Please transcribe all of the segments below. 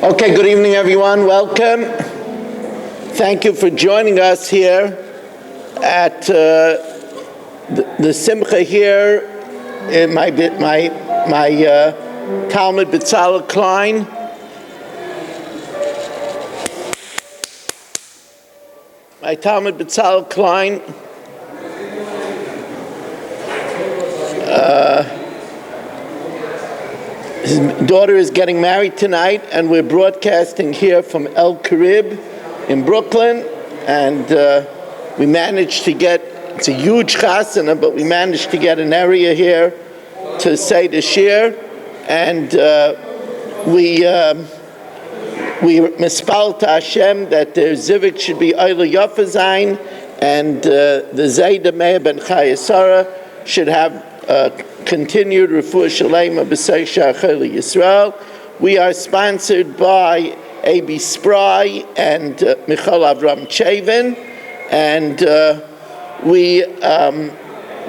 Okay, good evening, everyone. Welcome. Thank you for joining us here at the Simcha here in my Talmud B'Tzalel Klein. My Talmud B'Tzalel Klein. His daughter is getting married tonight, and we're broadcasting here from El Carib in Brooklyn. And we managed to get, it's a huge chasana, but we managed to get an area here to say the shir. And we mispal to Hashem that their zivik should be Oila Yafa Zayin, and the Zayda Meir ben Chayesara should have continued refuah shalema b'sei sha'achel Yisrael. We are sponsored by A.B. Spry and Michal Avram Chavin, and we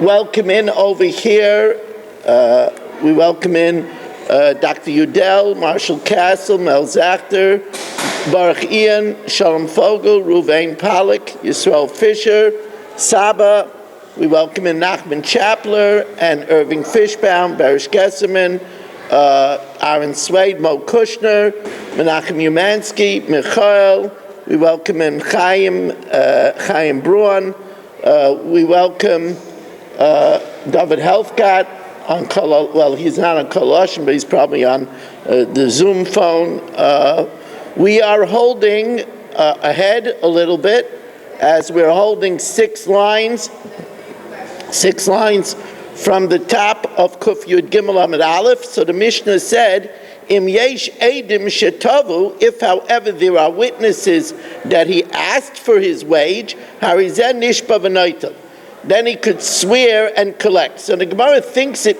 welcome in over here. We welcome in Dr. Udell, Marshall Castle, Mel Zachter, Baruch Ian, Shalom Fogel, Ruvain Pollack, Yisrael Fisher, Saba. We welcome in Nachman Chapler and Irving Fishbaum, Barish Gesserman, Aaron Swade, Mo Kushner, Menachem Umansky, Michael. We welcome in Chaim Bruin. We welcome David Helfgott on well, he's not on Koloshim, but he's probably on the Zoom phone. We are holding ahead a little bit as we're holding six lines from the top of Kuf Yud Gimel Amud Aleph. So the Mishnah said, Im yesh edim shetavu, if however there are witnesses that he asked for his wage, harizen nishba v'noitel, then he could swear and collect. So the Gemara thinks that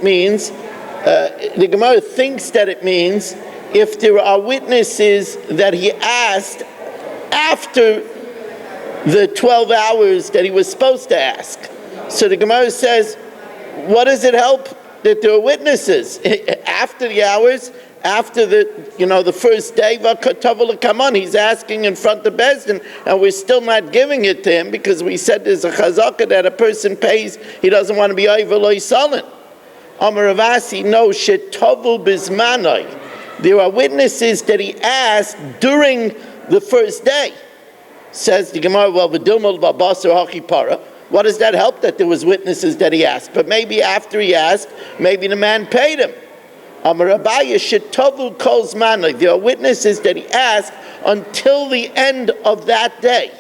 it means if there are witnesses that he asked after the 12 hours that he was supposed to ask. So the Gemara says, what does it help that there are witnesses? After the hours, after the first day, he's asking in front of Bezdin, and we're still not giving it to him because we said there's a chazaka that a person pays, he doesn't want to be over lo yisalin. Amar Ravasi, no, shetovu bizmanoi. There are witnesses that he asked during the first day. Says the Gemara, well, v'dilmol v'basar haki para. What does that help that there was witnesses that he asked? But maybe after he asked, maybe the man paid him. Amar Abaye shetovu kol zmanoi. There are witnesses that he asked until the end of that day.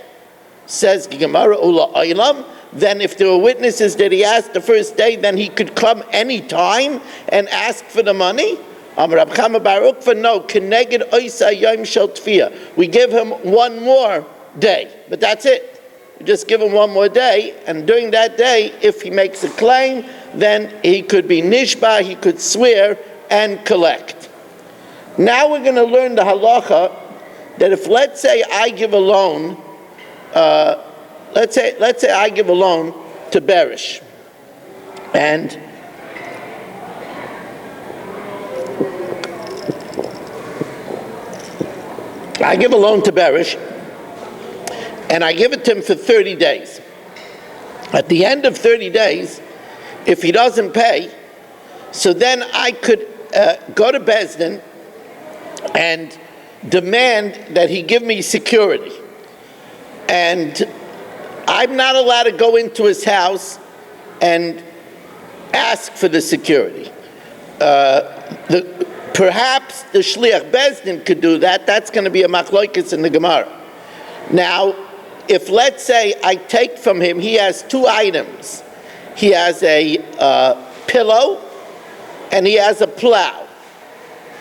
Says the Gemara, ula oilam. Then if there were witnesses that he asked the first day, then he could come any time and ask for the money? Amar Rab Chama bar Ukva, no, keneged oisa yom shel tfiyah. We give him one more day, but that's it. We just give him one more day, and during that day, if he makes a claim, then he could be nishba, he could swear and collect. Now we're going to learn the halacha that if, let's say, I give a loan, let's say I give a loan to Berish, and I give a loan to Berish, and I give it to him for 30 days. At the end of 30 days, if he doesn't pay, so then I could go to Bezdin and demand that he give me security. And I'm not allowed to go into his house and ask for the security. Perhaps the Shliach Bezdin could do that. That's going to be a machloikis in the Gemara. Now, if let's say I take from him, he has two items. He has a pillow and he has a plow.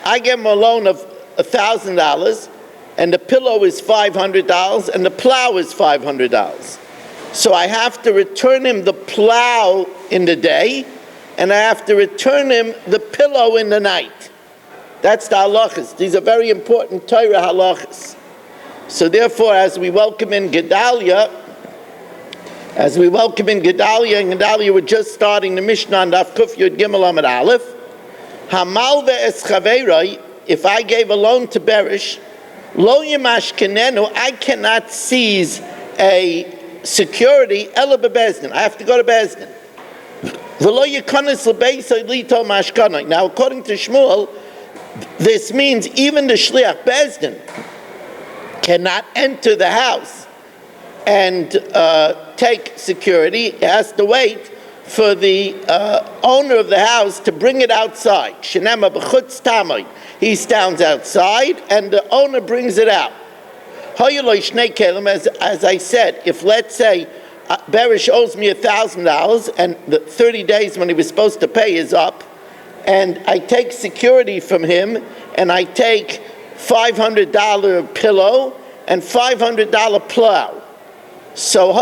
I give him a loan of $1,000 and the pillow is $500 and the plow is $500. So I have to return him the plow in the day and I have to return him the pillow in the night. That's the halachas. These are very important Torah halachas. So therefore, as we welcome in Gedalia, and Gedalia we're just starting the Mishnah on Daf Kuf Yud Gimel Amud Aleph, Hamalve es chaveroi, if I gave a loan to Berish, lo yimashkenenu, I cannot seize a security, ela bebezdin. I have to go to Bezdin. V'lo yikonis l'beisai lito mashkanai. Now, according to Shmuel, this means even the shliach Bezdin cannot enter the house and take security. He has to wait for the owner of the house to bring it outside. Shenema b'chutz tamay. He stands outside and the owner brings it out. As I said, if let's say Berish owes me $1,000 and the 30 days when he was supposed to pay is up, and I take security from him and I take $500 pillow and $500 plow. So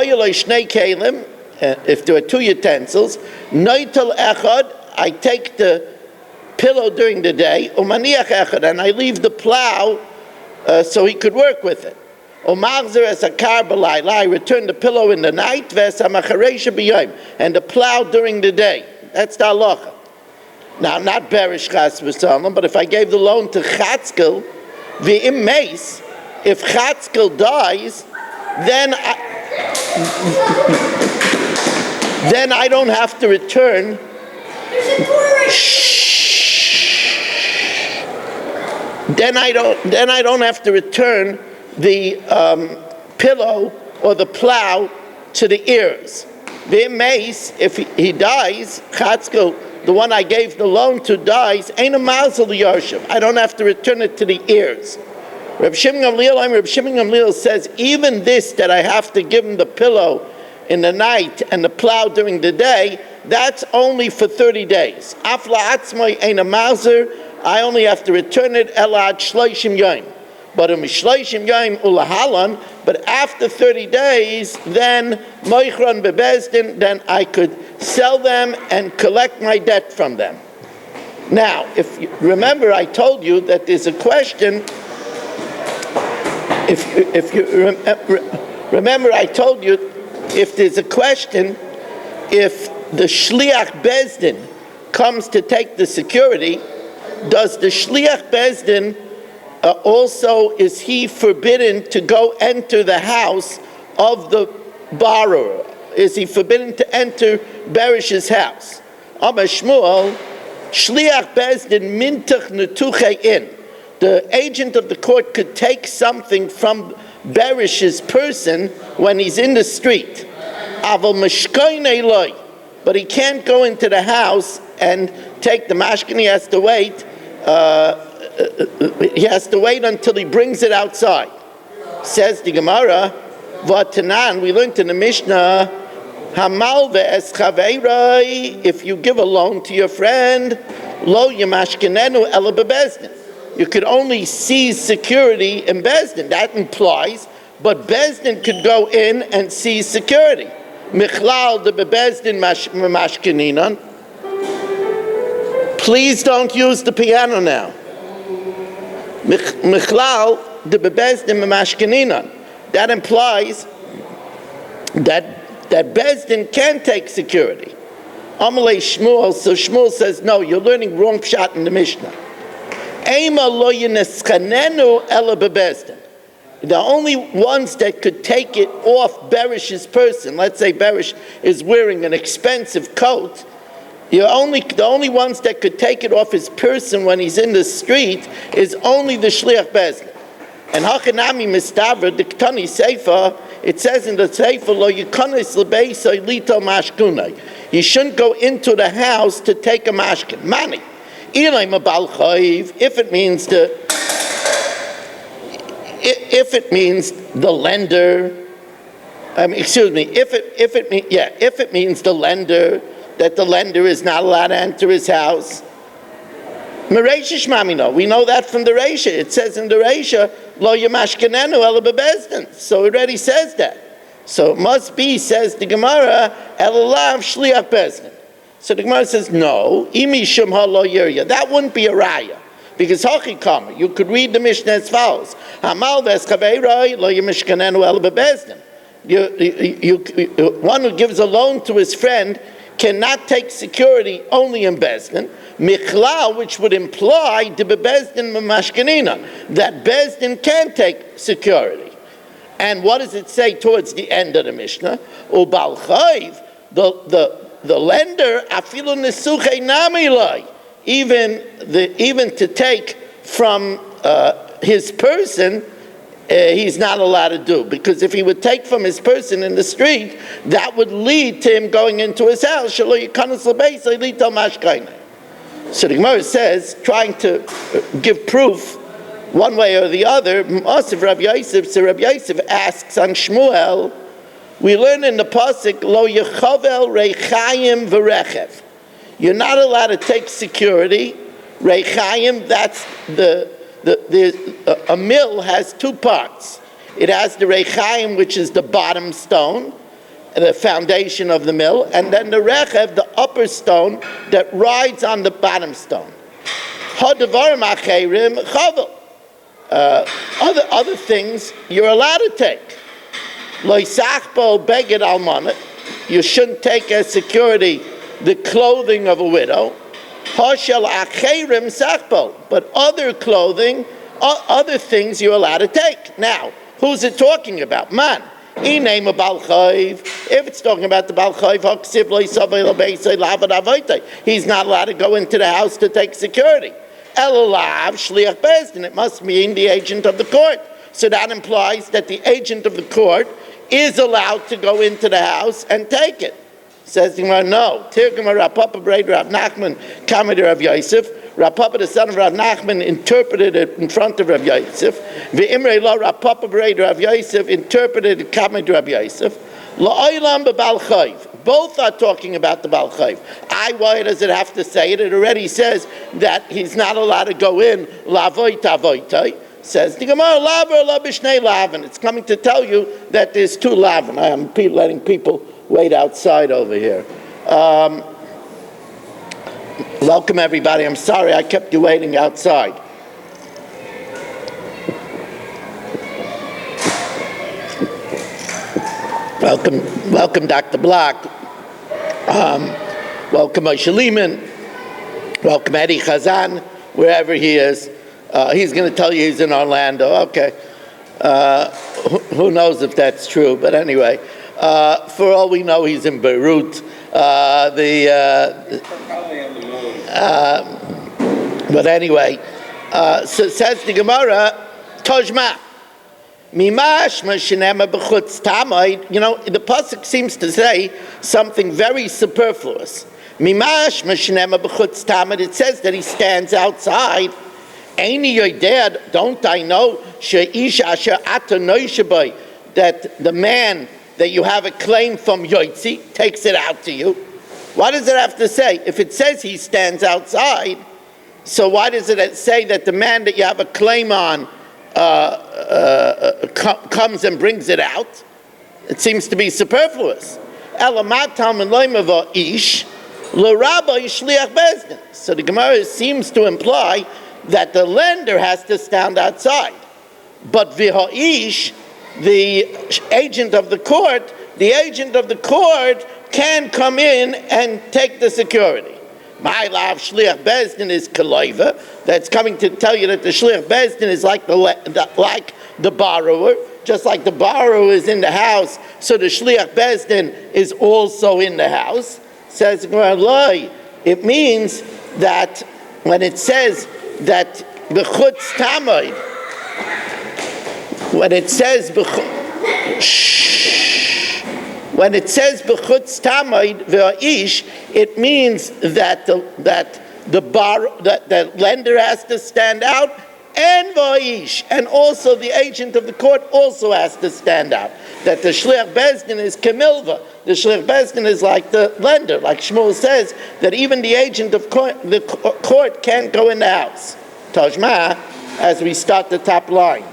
if there are two utensils, noitel echad, I take the pillow during the day, umaniach echad, and I leave the plow so he could work with it. Umachzer es akar b'layla, I return the pillow in the night, ves hamacharesha b'yom, and the plow during the day. That's the halacha. Now, not Berish chas v'salom, but if I gave the loan to Chatzkel, v'im meis, if Chatzkel dies, then I don't have to return. Then I don't have to return the pillow or the plow to the heirs. If he dies, Chatzkel, the one I gave the loan to, dies, ain't a mazel yarshiv. I don't have to return it to the heirs. Reb Shimon Gamliel says, even this that I have to give him the pillow in the night and the plow during the day, that's only for 30 days. Afla atzmai ein a mazer, I only have to return it elad shloishim yom. But shloishim yom ulahalan, but after 30 days, then moichron bebezdin, then I could sell them and collect my debt from them. Now, if you remember, I told you that there's a question. If you remember, I told you, if there's a question, if the shliach bezdin comes to take the security, does the shliach bezdin also, is he forbidden to go enter the house of the borrower? Is he forbidden to enter Berish's house? Amar Shmuel, shliach bezdin mintach netuche in. The agent of the court could take something from Berish's person when he's in the street. Aval mashkoinei loy, but he can't go into the house and take the mashkin. He has to wait. He has to wait until he brings it outside. Says the Gemara, Vatanan, we learned in the Mishnah, Hamal ve'es chaveiroi, if you give a loan to your friend, lo yamashkinenu ela bebezdin. You could only seize security in Bezdin. That implies, but Bezdin could go in and seize security. Michlal de bebezdin mashkininan. Please don't use the piano now. Michlal de bebezdin mashkininan. That implies that Bezdin can take security. Amalei Shmuel, so Shmuel says, no, you're learning wrong pshat in the Mishnah. The only ones that could take it off Berish's person, let's say Berish is wearing an expensive coat, the only ones that could take it off his person when he's in the street is only the shliach bezdin. And Hachanami Mistavra, the Ktani Seifa, it says in the Seifa, Lo yikonis l'beisai lito mashkunai. You shouldn't go into the house to take a mashkin, money. If it means the lender, if it means the lender, that the lender is not allowed to enter his house. Mereisha shmamino, we know that from the Reisha. It says in the Reisha, lo yamashkenenu ela bebezdin. So it already says that. So it must be, says the Gemara, elalav shliach bezdin. So the Gemara says, no, imi shumha lo yirya. That wouldn't be a raya. Because hachikama, you could read the Mishnah as follows. Hamal v'eschaveirai lo yamishkanenu el bebezdin. One who gives a loan to his friend, cannot take security only in Bezdin. Michlal, which would imply the Bezdin Mamashkanina, that Bezdin can take security. And what does it say towards the end of the Mishnah? Ubal Chayv, the lender, afilu nesuchei namilai, even to take from his person, he's not allowed to do, because if he would take from his person in the street, that would lead to him going into his house. So the Gemara says, trying to give proof one way or the other, Rabbi Yosef, so Rabbi Yosef asks on Shmuel, we learn in the pasuk, Lo yechavel reichayim v'rechev. You're not allowed to take security. Reichayim, that's a mill has two parts. It has the reichayim, which is the bottom stone, the foundation of the mill, and then the rechev, the upper stone that rides on the bottom stone. Hadavar macherim chavel. Other things you're allowed to take. Lo yisachbo beged almana. You shouldn't take as security the clothing of a widow. Hoshel acherim sachbo. But other clothing, other things you're allowed to take. Now, who's it talking about? Man. Name a Bal Chayv. If it's talking about the Bal Chayv, he's not allowed to go into the house to take security. Elalav shliach bezdin. It must mean the agent of the court. So that implies that the agent of the court is allowed to go into the house and take it. Says the Gemara, no. Tirgum Rav Papa Breder Rav Nachman Kamid Rav Yosef. Rav Papa, the son of Rav Nachman, interpreted it in front of Rav Yosef. Ve'imrei lo Rav Papa Breder Rav Yosef interpreted it Kamid Rav Yosef. La'olam b'Bal Chayv. Both are talking about the Bal Chayv. Why does it have to say it? It already says that he's not allowed to go in. Lavoy tavoitai. Says the Gemara, laver la b'shnei lavin. It's coming to tell you that there's two lavin. I am letting people wait outside over here. Welcome everybody. I'm sorry I kept you waiting outside. Welcome Dr. Block. Welcome Moshe Lehman. Welcome Eddie Chazan, wherever he is. He's going to tell you he's in Orlando. Okay. Who knows if that's true, but anyway. For all we know, he's in Beirut. But anyway, so says the Gemara, Tojma. Mimash mashinema b'chutz tamid. You know, the pasuk seems to say something very superfluous. Mimash mashinema b'chutz tamid. It says that he stands outside. Eini yodead, don't I know she'ish asher ata noishabai, that the man that you have a claim from Yotzi takes it out to you. Why does it have to say? If it says he stands outside, so why does it say that the man that you have a claim on comes and brings it out? It seems to be superfluous. So the Gemara seems to imply that the lender has to stand outside. But v'ha'ish, the agent of the court can come in and take the security. My lav shliach bezdin is kaleiva. That's coming to tell you that the shliach bezdin is like the borrower. Just like the borrower is in the house, so the shliach bezdin is also in the house. Says it means that when it says that b'chutz tamid, when it says b'chutz tamid v'aish, it means that the lender has to stand out, and v'aish, and also the agent of the court also has to stand out. That the shliach bezdin is kamilva. The shliach bezdin is like the lender, like Shmuel says that even the agent of the court can't go in the house. Tajma, as we start the top line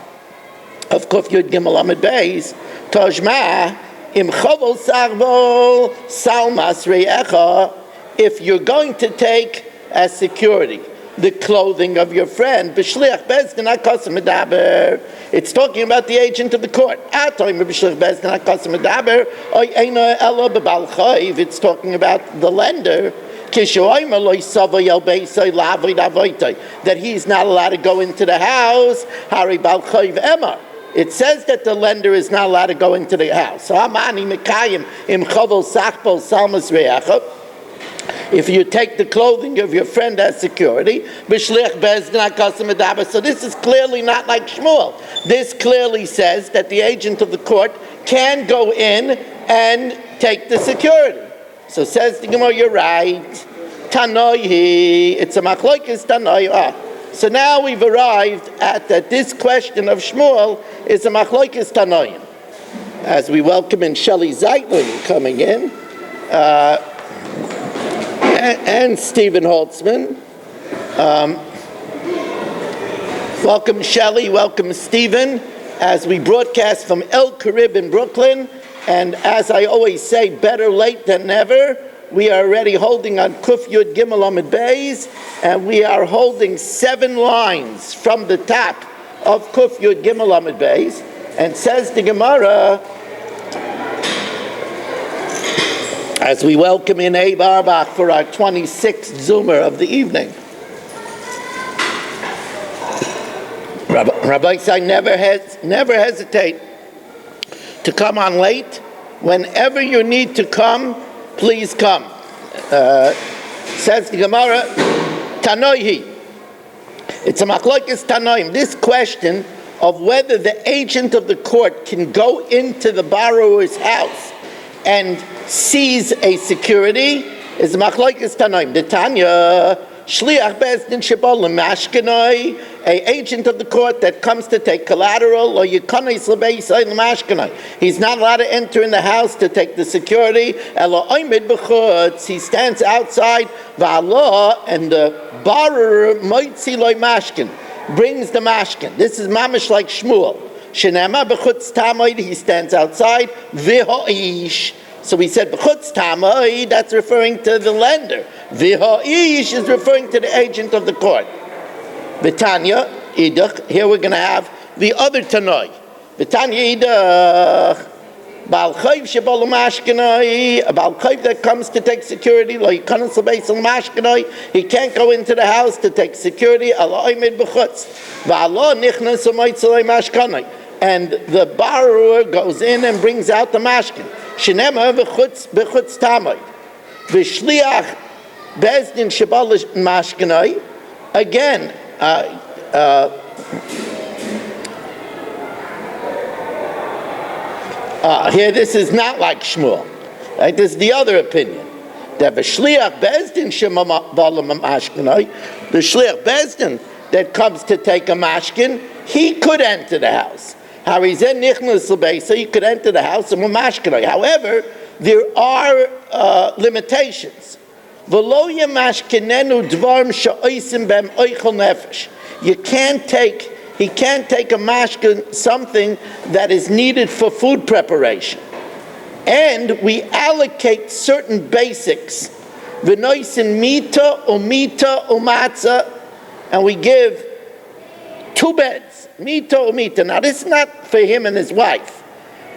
of Kuf Yud Gimel Amid Beis, Tajma im Chavol Sarvo Salmas Re'echa. If you're going to take as security the clothing of your friend. B'shliach bezdin hakasim medaber. It's talking about the agent of the court. It's talking about the lender. That he's not allowed to go into the house. It says that the lender is not allowed to go into the house. If you take the clothing of your friend as security, so this is clearly not like Shmuel. This clearly says that the agent of the court can go in and take the security. So says the Gemara, you're right. Tanoihi, it's a machlokes Tanoihi. So now we've arrived at that this question of Shmuel is a machlokes Tanoihi. As we welcome in Shelley Zeitlin coming in, and Stephen Holtzman. Welcome Shelley, welcome Stephen, as we broadcast from El Carib in Brooklyn. And as I always say, better late than never. We are already holding on Kuf Yud Gimel Amid Beis, and we are holding 7 lines from the top of Kuf Yud Gimel Amid Beis. And says the Gemara, as we welcome in Abe Arbach for our 26th Zoomer of the evening. Rabbi say never hesitate to come on late. Whenever you need to come, please come. Says the Gemara, Tanoihi. It's a machlokes Tanoim. This question of whether the agent of the court can go into the borrower's house and seize a security is machlokes Tanoim. The Tanya, Shliach Bezdin Shebolim Mashkenai, a agent of the court that comes to take collateral, or Yekanais Lebeisai Mashkenai. He's not allowed to enter in the house to take the security. Elo Oimid B'chutz, he stands outside, V'Allah, and the borrower Moitzi Loi Mashken brings the mashkin. This is mamish like Shmuel. Shenema B'chutz Tamoid, he stands outside, V'ho'ish. So we said, B'chutz Tamoid, that's referring to the lender. V'ho'ish is referring to the agent of the court. V'tanya, Idach, here we're going to have the other Tanoi. V'tanya Idach, Baal Chayv Shebal Mashkenai, a Baal Chayv that comes to take security, like Kanas L'Beis Mashkenai, he can't go into the house to take security, Allah Oimid B'chutz. V'Allah Nichnas L'Moitzalei Mashkenai. And the borrower goes in and brings out the mashkin. Shenema B'chutz Tamai. V'shliach Bezdin Shebal Mashkenai. Again, here this is not like Shmuel. Right? This is the other opinion. That v'shliach bezdin shebal mashkenai, the shliach bezdin that comes to take a mashkin, he could enter the house. Harizen nichnas l'beisa, he could enter the house and mashkenai. However, there are limitations. V'lo yemashkenenu dvarm sha'oisim bem oichel nefesh. He can't take a mashkin, something that is needed for food preparation. And we allocate certain basics. V'noisin mita, umatzah, and we give 2 beds. Mita, umita. Now this is not for him and his wife.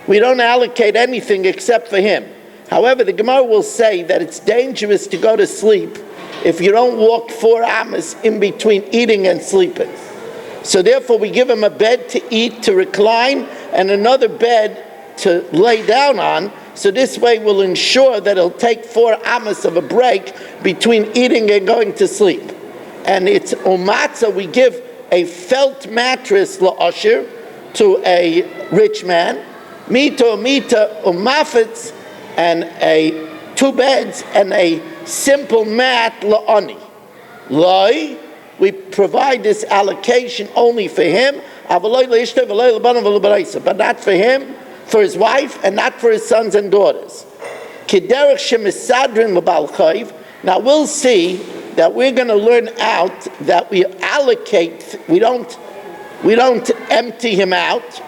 We don't allocate anything except for him. However, the Gemara will say that it's dangerous to go to sleep if you don't walk 4 amas in between eating and sleeping. So therefore we give him a bed to eat, to recline, and another bed to lay down on. So this way we'll ensure that he'll take 4 amas of a break between eating and going to sleep. And it's umatzah, we give a felt mattress la'ashir to a rich man, mita umafetz, and 2 beds and a simple mat la'ani. Loi, we provide this allocation only for him, but not for him, for his wife, and not for his sons and daughters. Now we'll see that we're going to learn out that we allocate, we don't empty him out,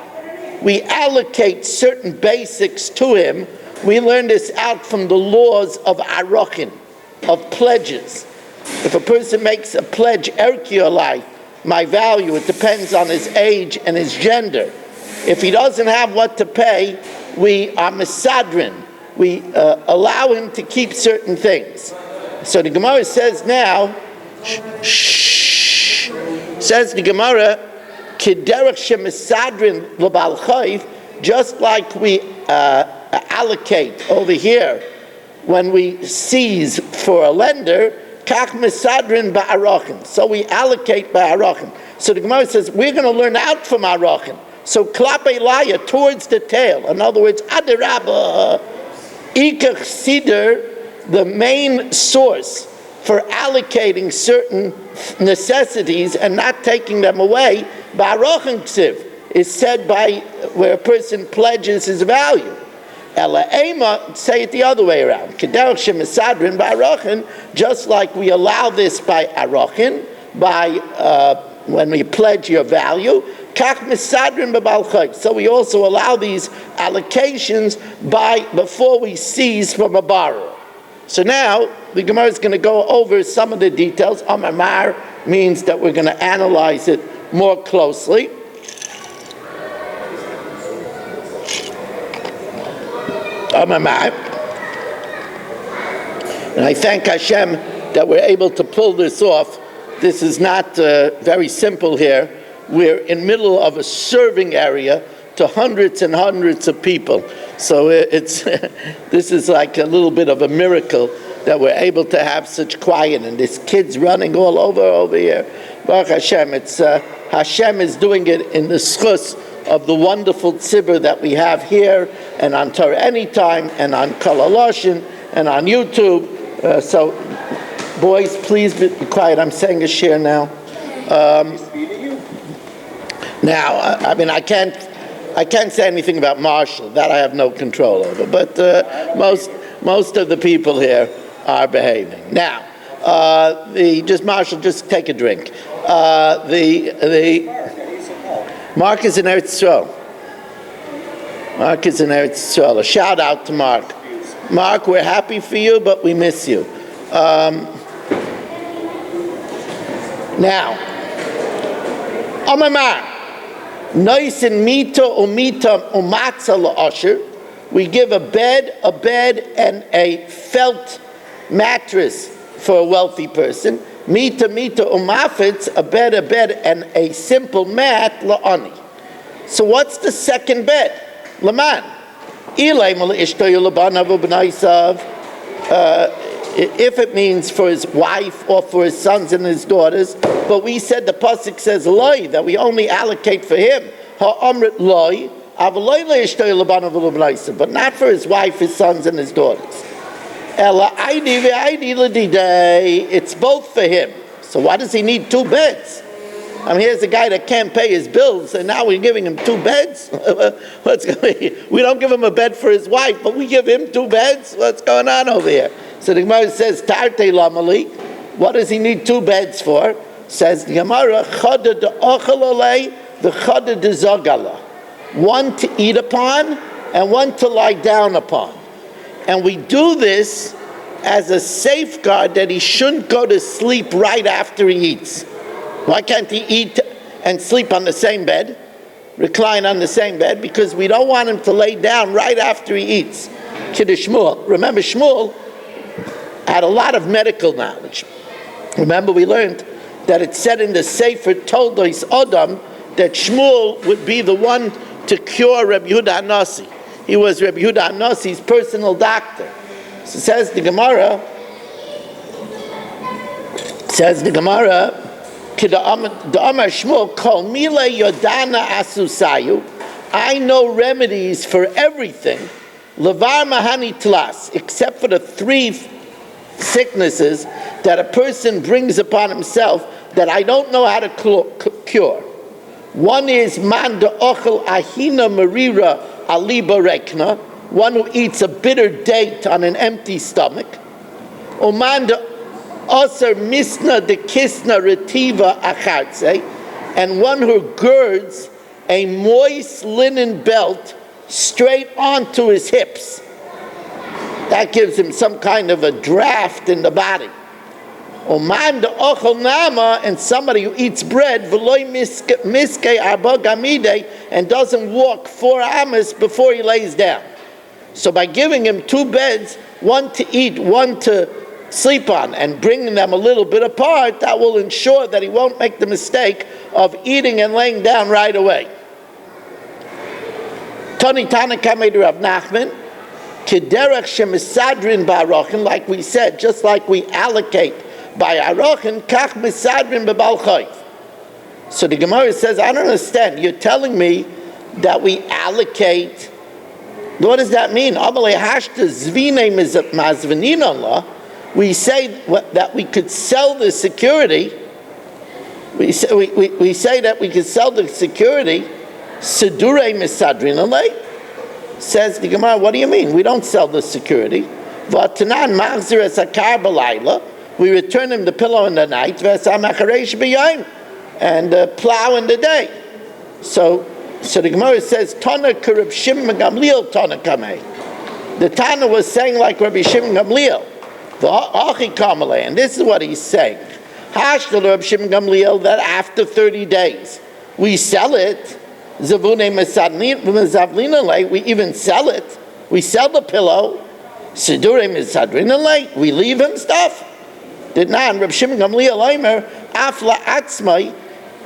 we allocate certain basics to him. We learn this out from the laws of arochin, of pledges. If a person makes a pledge, erki life, my value, it depends on his age and his gender. If he doesn't have what to pay, we are misadrin. We allow him to keep certain things. So the Gemara says now, says the Gemara, kiderech shemisadrin l'bal chayv, just like we allocate over here when we seize for a lender, kach misadrin ba'arachim. So we allocate ba'arachim. So the Gemara says we're going to learn out from arachim. So klape laya, towards the tail. In other words, adirabah, ikach sidr, the main source for allocating certain necessities and not taking them away, ba'arachim ksiv, is said by where a person pledges his value. Ela ema, say it the other way around. Kederach shemisadrin ba'arachin, just like we allow this by arachin, by when we pledge your value. Kach misadrin b'bal chayv. So we also allow these allocations before we seize from a borrower. So now the Gemara is going to go over some of the details. Amar means that we're going to analyze it more closely. And I thank Hashem that we're able to pull this off. This is not very simple here. We're in the middle of a serving area to hundreds and hundreds of people. So it's this is like a little bit of a miracle that we're able to have such quiet, and there's kids running all over here. Baruch Hashem, it's Hashem is doing it in the schus of the wonderful tzibur that we have here, and on Torah Anytime, and on Kol Haloshin, and on YouTube. So, boys, please be quiet. I'm saying a share now. I mean, I can't say anything about Marshall. That I have no control over. But most of the people here are behaving. Now, Marshall, just take a drink. Mark is in Eretz Yisrael. Mark is in Eretz Yisrael. A shout out to Mark. Mark, we're happy for you, but we miss you. Now, Amamar, Noisin Mita Umita Umatza La'asher. We give a bed, and a felt mattress for a wealthy person. Mita umafitz, a bed, and a simple mat, la'ani. So what's the second bed? Laman. If it means for his wife or for his sons and his daughters, but we said the pasuk says loy, that we only allocate for him. Ha'amrit loy, but not for his wife, his sons, and his daughters. It's both for him. So why does he need two beds? I mean, here's a guy that can't pay his bills, and now we're giving him two beds? What's going on? We don't give him a bed for his wife, but we give him two beds? What's going on over here? So the Gemara says, Tarte Lamali, what does he need two beds for? Says the Gemara, Chada de Ochalale, the Chada de Zagala. One to eat upon, and one to lie down upon. And we do this as a safeguard that he shouldn't go to sleep right after he eats. Why can't he eat and sleep on the same bed, recline on the same bed? Because we don't want him to lay down right after he eats. Kiddush Shmuel. Remember, Shmuel had a lot of medical knowledge. Remember, we learned that it said in the Sefer Toldos Adam that Shmuel would be the one to cure Rabbi Yehuda HaNasi. He was Rabbi Yehuda HaNasi's personal doctor. So says the Gemara, Shmuel, Kol Mile Yodana Asusayu, I know remedies for everything, Levar Mahani Tlas, except for the three sicknesses that a person brings upon himself that I don't know how to cure. One is Man de Ochel Ahina Marira Aliba Rekna, one who eats a bitter date on an empty stomach. Oman de Oser Misna de Kisna Retiva Achartse, and one who girds a moist linen belt straight onto his hips. That gives him some kind of a draft in the body. Oman the ochel nama, and somebody who eats bread v'loy miskei arba gamide, and doesn't walk 4 amas before he lays down. So by giving him 2 beds, one to eat, one to sleep on, and bringing them a little bit apart, that will ensure that he won't make the mistake of eating and laying down right away. Tani Tana Kamei Rav Nachman, Kederach Shemisadrin Ba'arochin, like we said, just like we allocate by Arochin, Kach Misadrin B'Bal Chayv. So the Gemara says, I don't understand. You're telling me that we allocate. What does that mean? We say that we could sell the security. We say that we could sell the security. Sedure Misadrin Alei. Says the Gemara, what do you mean? We don't sell the security. Vatanan Machzir Esakar B'Laila. We return him the pillow in the night, and plow in the day. So the Gemara says, Tana Reb Shimon Gamliel Tana Kamei. The Tana was saying like Rabbi Shimon Gamliel, and this is what he's saying. Hashtal Reb Shimon Gamliel, that after 30 days we sell it. Zavune Mesavlina, we even sell it. We sell the pillow. Sidure Mesadrina, we leave him stuff. Did not Reb Shimon Gamliel Omer Afla Atzmai,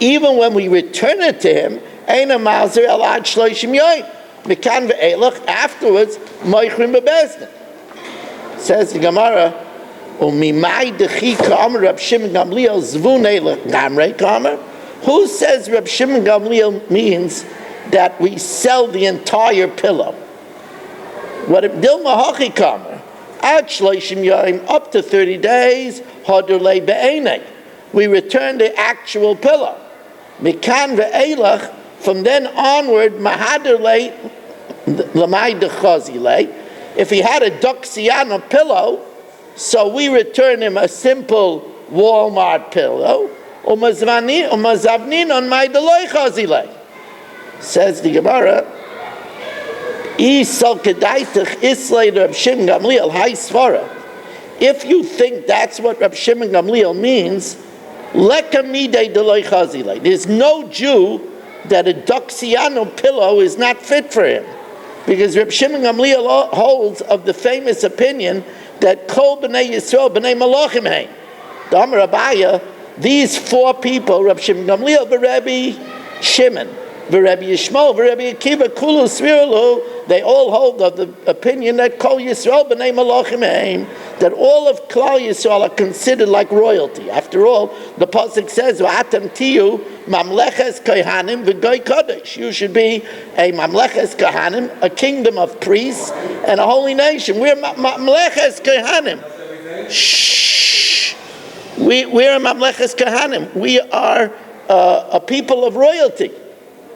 even when we return it to him, Eina Mazer El Ad Shloishim Yoim Mekan ve'elach, afterwards Moichrim bebezdin. Says the Gemara, Umimai dechi kamer Reb Shimon Gamliel Zvun Eilach Gamrei kamer. Who says Reb Shimon Gamliel means that we sell the entire pillow? What if Dilma Hachi kamer? Ad Shloishim Yoim, up to 30 days, Hadurlei be'enei. We return the actual pillow. Mikan ve'elach, from then onward, Mahadurlei Lamai dechazilei. If he had a Doxiana pillow, so we return him a simple Walmart pillow. Umazavnin on my deloi chazilei. Says the Gemara, if you think that's what Reb Shimon Gamliel means, there's no Jew that a Doxiano pillow is not fit for him. Because Reb Shimon Gamliel holds of the famous opinion that Kol B'nai Yisrael B'nai Malachim Hein. Damar Abaya, these 4 people, Reb Shimon Gamliel, Rabbi Shimon, Rabbi Yishmael, Rabbi Akiva, Kulu Svirulu, they all hold of the opinion that Kol Yisrael B'nai Malachim Hein, that all of Klal Yisrael are considered like royalty. After all, the pasuk says, "V'atem tiyu mamleches kohanim v'goy kodesh." You should be a mamleches kohanim, a kingdom of priests, and a holy nation. We're mamleches kohanim. Shh. We're mamleches kohanim. We are a people of royalty.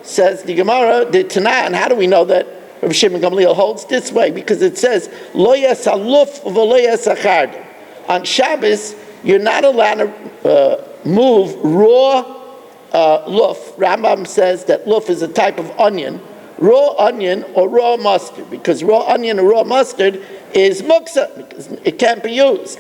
Says the Gemara, the Tanah, and how do we know that Rabbi Shimon Gamliel holds this way? Because it says, Lo yasaluf v'lo yasachard. On Shabbos, you're not allowed to move raw luf. Rambam says that luf is a type of onion, raw onion or raw mustard, because raw onion or raw mustard is muksa, because it can't be used.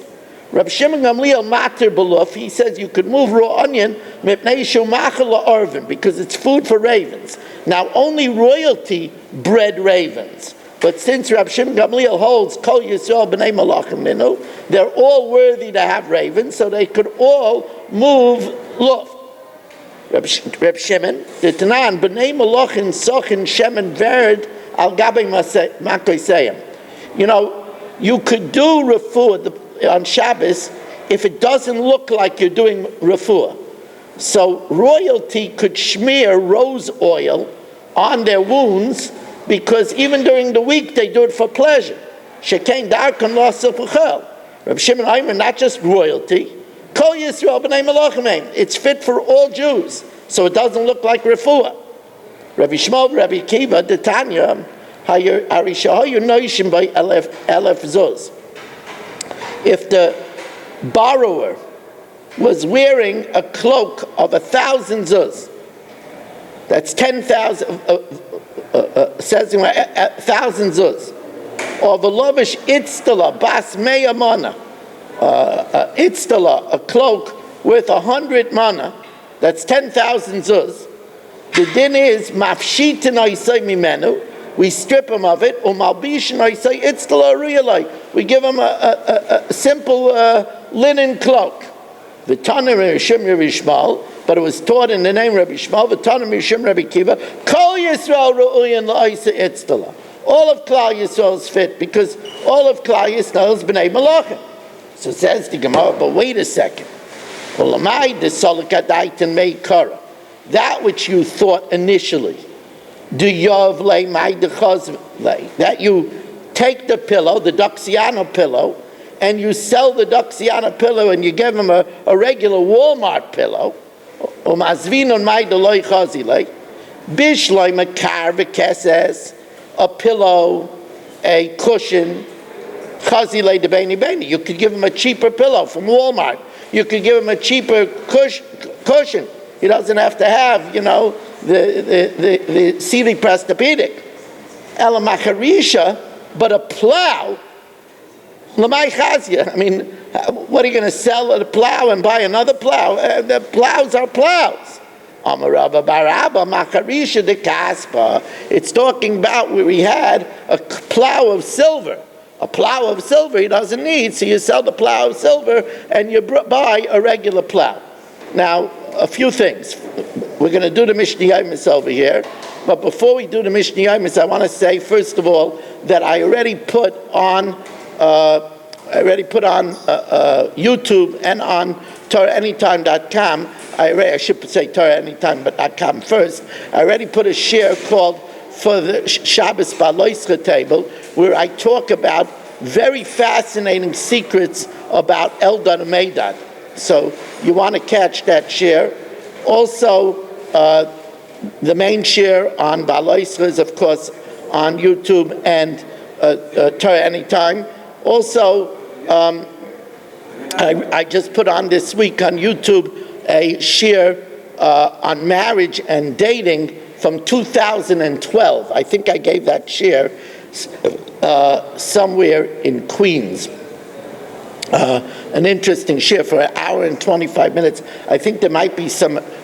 Rabbi Shimon Gamliel mater b'luf, he says you could move raw onion because it's food for ravens. Now only royalty bred ravens. But since Rabbi Shimon Gamliel holds Kol Yisrael B'nai Malachim Minu, they're all worthy to have ravens, so they could all move luf. Reb Shimon, the Tanan, B'nai Malachim Sochin Shemen Verd Al Gabe Makoiseyim. You know, you could do refuah on Shabbos if it doesn't look like you're doing refuah. So royalty could smear rose oil on their wounds, because even during the week they do it for pleasure. Shekain darkan lo sepuchel. Reb Shimon Aimer, not just royalty. Kol Yisrael b'nei malachim. It's fit for all Jews, so it doesn't look like refuah. Rabbi Shmuel, Rabbi Akiva, the Tanya, harishahayu noishim by elef zuz. If the borrower was wearing a cloak of 1,000 zuz, that's 10,000, says 1,000 zuz, or v'lovish itztala bas meyamana, itztala, a cloak worth 100 mana, that's 10,000 zuz. The din is mafshitin oisay mimenu. We strip him of it. Umalbishin oisay itztala riyalai. We give him a simple linen cloak. V'tanim Rishim Rabbi Shmuel, but it was taught in the name Rabbi Shmuel. V'tanim Rishim Rabbi Kiva. Kol Yisrael ru'uyin la'isa itztala. All of Klal Yisrael is fit because all of Klal Yisrael is b'nei malachim. So says the Gemara, but wait a second. That which you thought initially, that you take the pillow, the Duxiana pillow, and you sell the Duxiana pillow and you give him a regular Walmart pillow, a pillow, a cushion, you could give him a cheaper pillow from Walmart. You could give him a cheaper cushion. He doesn't have to have, the Sealy Prestopedic. Elamacharisha, but a plow, Lamai Chazia. I mean, what are you going to sell a plow and buy another plow? The plows are plows. Amarabba Barabba Macharisha de Kaspa. It's talking about where he had a plow of silver. A plow of silver he doesn't need, so you sell the plow of silver and you buy a regular plow. Now, a few things. We're going to do the Mishnah Yomis over here, but before we do the Mishnah Yomis, I want to say, first of all, that I already put on YouTube and on TorahAnytime.com. I should say TorahAnytime.com first. I already put a share called for the Shabbos Baloischa table, where I talk about very fascinating secrets about Eldad and Meidad. So you want to catch that share. Also, the main share on Baloischa is, of course, on YouTube and Torah Anytime. Also, I just put on this week on YouTube a share on marriage and dating from 2012. I think I gave that share somewhere in Queens. An interesting share for an hour and 25 minutes. I think there might be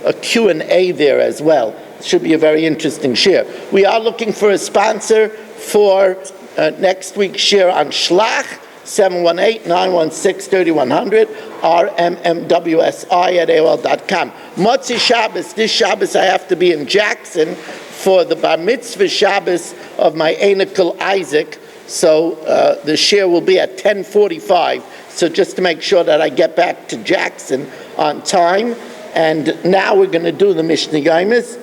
a Q&A there as well. It should be a very interesting share. We are looking for a sponsor for next week's share on Shlach, 718-916-3100, rmmwsi@aol.com. Motzi Shabbos, this Shabbos I have to be in Jackson for the Bar Mitzvah Shabbos of my Einikel Isaac, so the share will be at 10:45, so just to make sure that I get back to Jackson on time. And now we're going to do the Mishnah Yomis.